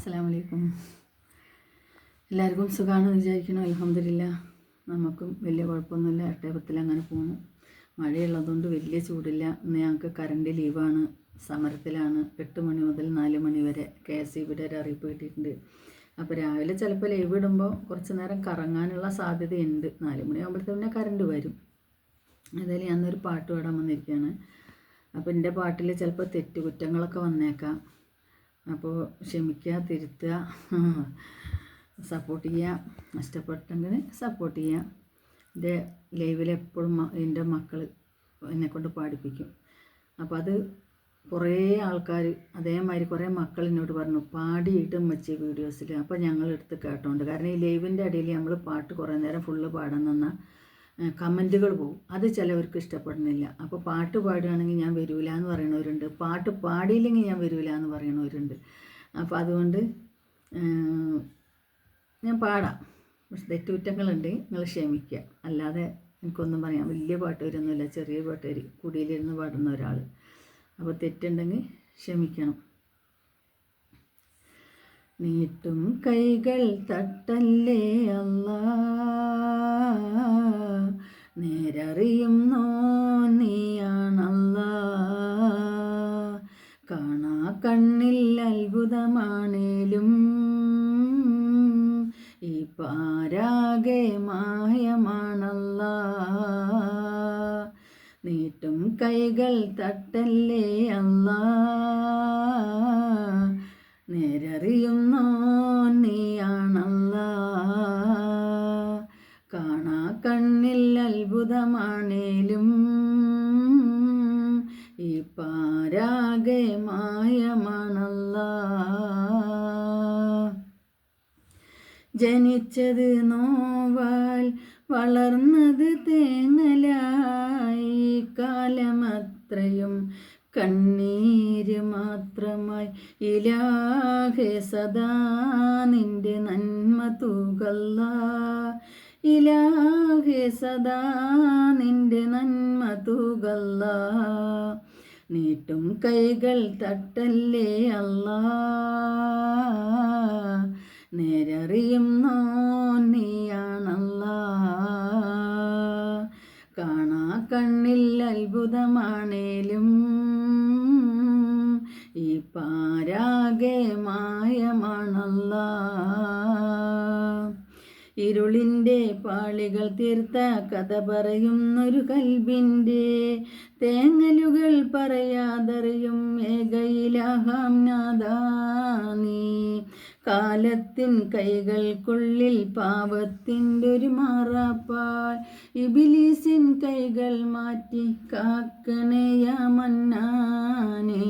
അസ്സലാമു അലൈക്കും. എല്ലാവർക്കും സുഖമാണെന്ന് വിചാരിക്കണം. അൽഹംദുലില്ലാ, നമുക്കും വലിയ കുഴപ്പമൊന്നുമില്ല. എട്ടേപത്തിൽ അങ്ങനെ പോകുന്നു. മഴയുള്ളതുകൊണ്ട് വലിയ ചൂടില്ല. ഇന്ന് ഞങ്ങൾക്ക് കറണ്ട് ലീവാണ്, സമരത്തിലാണ്. 8 മണി മുതൽ 4 മണി വരെ KSEBിയുടെ ഒരു അറിയിപ്പ് കിട്ടിയിട്ടുണ്ട്. അപ്പോൾ രാവിലെ ചിലപ്പോൾ ലീവ് ഇടുമ്പോൾ കുറച്ച് നേരം കറങ്ങാനുള്ള സാധ്യതയുണ്ട്. 4 മണിയാകുമ്പോഴത്തേക്കും കറണ്ട് വരും. ഏതായാലും ഞാനൊരു പാട്ട് പാടാൻ വന്നിരിക്കുകയാണ്. അപ്പോൾ എൻ്റെ പാട്ടിൽ ചിലപ്പോൾ തെറ്റുകുറ്റങ്ങളൊക്കെ വന്നേക്കാം. അപ്പോൾ ക്ഷമിക്കുക, തിരുത്തുക, സപ്പോർട്ട് ചെയ്യുക. ഇഷ്ടപ്പെട്ടെങ്കിൽ സപ്പോർട്ട് ചെയ്യുക. എൻ്റെ ലൈവിൽ എപ്പോഴും എൻ്റെ മക്കൾ എന്നെക്കൊണ്ട് പാടിപ്പിക്കും. അപ്പോൾ അത് കുറേ ആൾക്കാർ അതേമാതിരി കുറേ മക്കൾ എന്നോട് പറഞ്ഞു പാടിയിട്ടും വെച്ച് വീഡിയോസിൽ. അപ്പോൾ ഞങ്ങളെടുത്ത് കേട്ടോണ്ട്. കാരണം ഈ ലൈവിൻ്റെ ഇടയിൽ നമ്മൾ പാട്ട് കുറേ നേരം ഫുള്ള് പാടാൻ നിന്നാൽ കമൻറ്റുകൾ പോകും. അത് ചിലവർക്ക് ഇഷ്ടപ്പെടുന്നില്ല. അപ്പോൾ പാട്ട് പാടുകയാണെങ്കിൽ ഞാൻ വരില്ല എന്ന് പറയണവരുണ്ട്, പാട്ട് പാടിയില്ലെങ്കിൽ ഞാൻ വരില്ല എന്ന് പറയണവരുണ്ട്. അപ്പോൾ അതുകൊണ്ട് ഞാൻ പാടാം. പക്ഷെ തെറ്റുകുറ്റങ്ങളുണ്ട്, നിങ്ങൾ ക്ഷമിക്കുക. അല്ലാതെ എനിക്കൊന്നും പറയാം. വലിയ പാട്ടുകാരൊന്നുമില്ല, ചെറിയ പാട്ടുകാർ, കുടിയിലിരുന്ന് പാടുന്ന ഒരാൾ. അപ്പോൾ തെറ്റുണ്ടെങ്കിൽ ക്ഷമിക്കണം. നീട്ടും കൈകൾ തട്ടല്ലേ അല്ലാ, നേരറിയുന്നോ നീയാണല്ലാ. കാണാ കണ്ണിൽ അത്ഭുതമാണേലും ഈ പാരാകെ മായമാണല്ലാ. നീട്ടും കൈകൾ തട്ടല്ലേ അല്ലാ, നേരറിയുന്നോ നീയാണല്ലാ. കാണാ കണ്ണിൽ അത്ഭുതമാണേലും ഈ പാരാകെ മായമാണല്ലാ. ജനിച്ചത് നോവാൽ വളർന്നത് തേങ്ങലായി, കാലമത്രയും കണ്ണീര് മാത്രമായി. ഇലാഹെ സദാ നിന്റെ നന്മ തൂകല്ലാ, ഇലാഹെ സദാ നിന്റെ നന്മ തൂകല്ലാ. നീട്ടും കൈകൾ തട്ടല്ലേ അല്ലാ, നേരറിയുന്നോ നീയാണല്ലാ. കാണാ കണ്ണിൽ അത്ഭുതമാണേലും ഈ പാരാകെ മായമാണല്ലാ. ഇരുളിൻ്റെ പാളികൾ തീർത്ത കഥ പറയുന്നൊരു കൽബിൻ്റെ തേങ്ങലുകൾ പറയാതറിയും ഏകയിലാഹാം നാഥാ നീ. കാലത്തിൻ കൈകൾക്കുള്ളിൽ പാവത്തിൻ്റെ ഒരു മാറാപ്പാൽ, ഇബിലീസിൻ കൈകൾ മാറ്റി കാക്കണേയാ മന്നാനേ.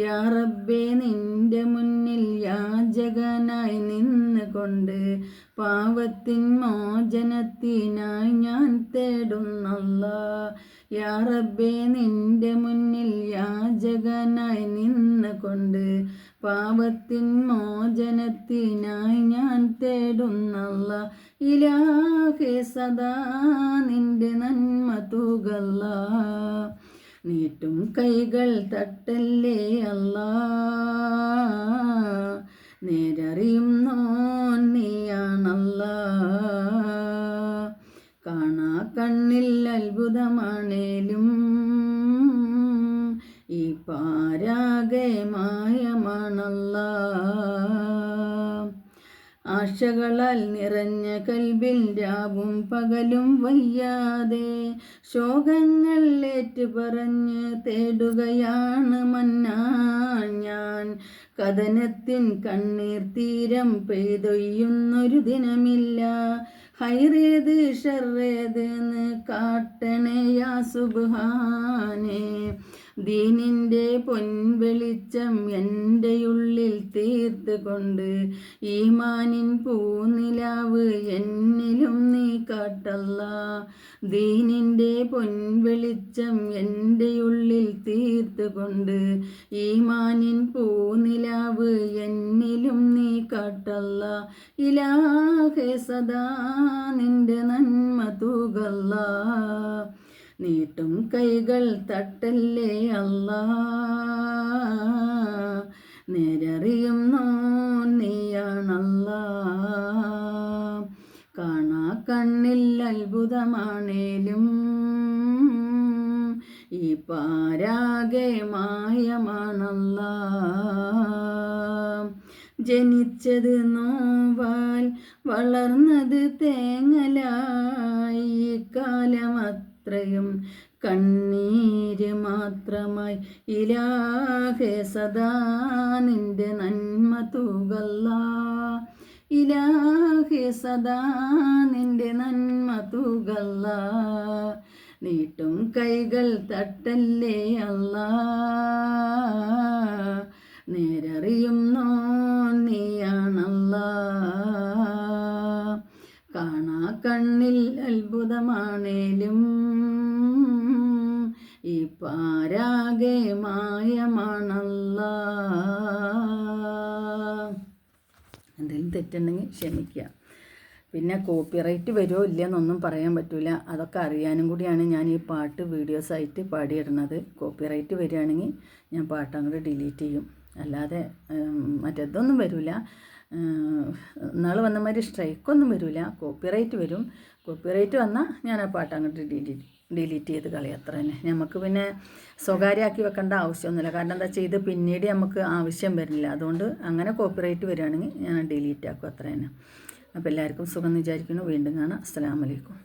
യാ റബ്ബേ, നിന്റെ മുന്നിൽ യാചകനായി നിന്നുകൊണ്ട് പാവത്തിൻ മോചനത്തിനായി ഞാൻ തേടുന്നല്ലാ. യാ റബ്ബേ, നിന്റെ മുന്നിൽ യാചകനായി നിന്നുകൊണ്ട് പാവത്തിൻ മോചനത്തിനായി ഞാൻ തേടുന്നല്ലാ. ഇലാഹെ സദാ നിന്റെ നന്മ തൂകല്ലാ. നീട്ടും കൈകൾ തട്ടല്ലേ അല്ലാ, നേരറിയുന്നോ നീയാണല്ലാ. കാണാ കണ്ണിൽ അത്ഭുതമാണേലും ഈ പാരാകെ മായമാണല്ലാ. ആശകളാൽ നിറഞ്ഞ കൽബിൽ രാവും പകലും വയ്യാതെ ശോകങ്ങൾ ഏറ്റുപറഞ്ഞ് തേടുകയാണ് മന്നാൻ ഞാൻ. കഥനത്തിൻ കണ്ണീർ തീരം പെയ്തൊയ്യുന്നൊരു ദിനമില്ല. ഹൈറേത് ഷർറേതെന്ന് കാട്ടണേ യാ സുബ്ഹാനേ. ദീനിൻ്റെ പൊൻവെളിച്ചം എൻ്റെ ഉള്ളിൽ തീർത്ത് കൊണ്ട് ഈമാനിൻ പൂനിലാവ് എന്നിലും നീ കാട്ടല്ലാ. ദീനിൻ്റെ പൊൻവെളിച്ചം എൻ്റെ ഉള്ളിൽ തീർത്ത് കൊണ്ട് ഈമാനിൻ പൂനിലാവ് എന്നിലും നീ കാട്ടല്ലാ. ഇലാഹെ സദാ നിന്റെ നന്മ തൂകല്ലാ. നീട്ടും കൈകൾ തട്ടല്ലേ അല്ലാ, നേരറിയുന്നോ കണ്ണിൽ അത്ഭുതമാണേലും ഈ പാരാകെ മായമാണല്ലാ. ജനിച്ചത് നോവാൽ വളർന്നത് തേങ്ങലായി, ഈ കാലമത്രയും കണ്ണീര് മാത്രമായി. ഇലാഹെ സദാ നിന്റെ നന്മ തൂകല്ലാ, ഇലാഹെ സദാ നിന്റെ നന്മ തൂകല്ലാ. നീട്ടും കൈകൾ തട്ടല്ലേ അല്ലാ, നേരറിയുന്നോ നീയാണല്ലാ. കാണാ കണ്ണിൽ അത്ഭുതമാണേലും ഈ പാരാകെ മായമാണല്ലാ. എന്തെങ്കിലും തെറ്റുണ്ടെങ്കിൽ ക്ഷമിക്കുക. പിന്നെ കോപ്പിറൈറ്റ് വരുമോ ഇല്ലയെന്നൊന്നും പറയാൻ പറ്റില്ല. അതൊക്കെ അറിയാനും കൂടിയാണ് ഞാൻ ഈ പാട്ട് വീഡിയോസായിട്ട് പാടിയിടുന്നത്. കോപ്പിറൈറ്റ് വരികയാണെങ്കിൽ ഞാൻ പാട്ട് അങ്ങോട്ട് ഡിലീറ്റ് ചെയ്യും. അല്ലാതെ മറ്റേതൊന്നും വരില്ല. നാൾ വന്ന മാതിരി സ്ട്രൈക്കൊന്നും വരില്ല. കോപ്പിറൈറ്റ് വരും. കോപ്പിറൈറ്റ് വന്നാൽ ഞാൻ ആ പാട്ട് അങ്ങോട്ട് ഡിലീറ്റ് ചെയ്ത് കളയും. അത്ര തന്നെ. നമുക്ക് പിന്നെ സ്വകാര്യമാക്കി വെക്കേണ്ട ആവശ്യമൊന്നുമില്ല. കാരണം എന്താ വെച്ചാൽ ഇത് പിന്നീട് നമുക്ക് ആവശ്യം വരുന്നില്ല. അതുകൊണ്ട് അങ്ങനെ കോപ്പിറൈറ്റ് വരികയാണെങ്കിൽ ഞാൻ ഡിലീറ്റ് ആക്കും. അത്ര തന്നെ. അപ്പോൾ എല്ലാവർക്കും സുഖം വിചാരിക്കുന്നു. വീണ്ടും കാണാം. അസ്സലാമു അലൈക്കും.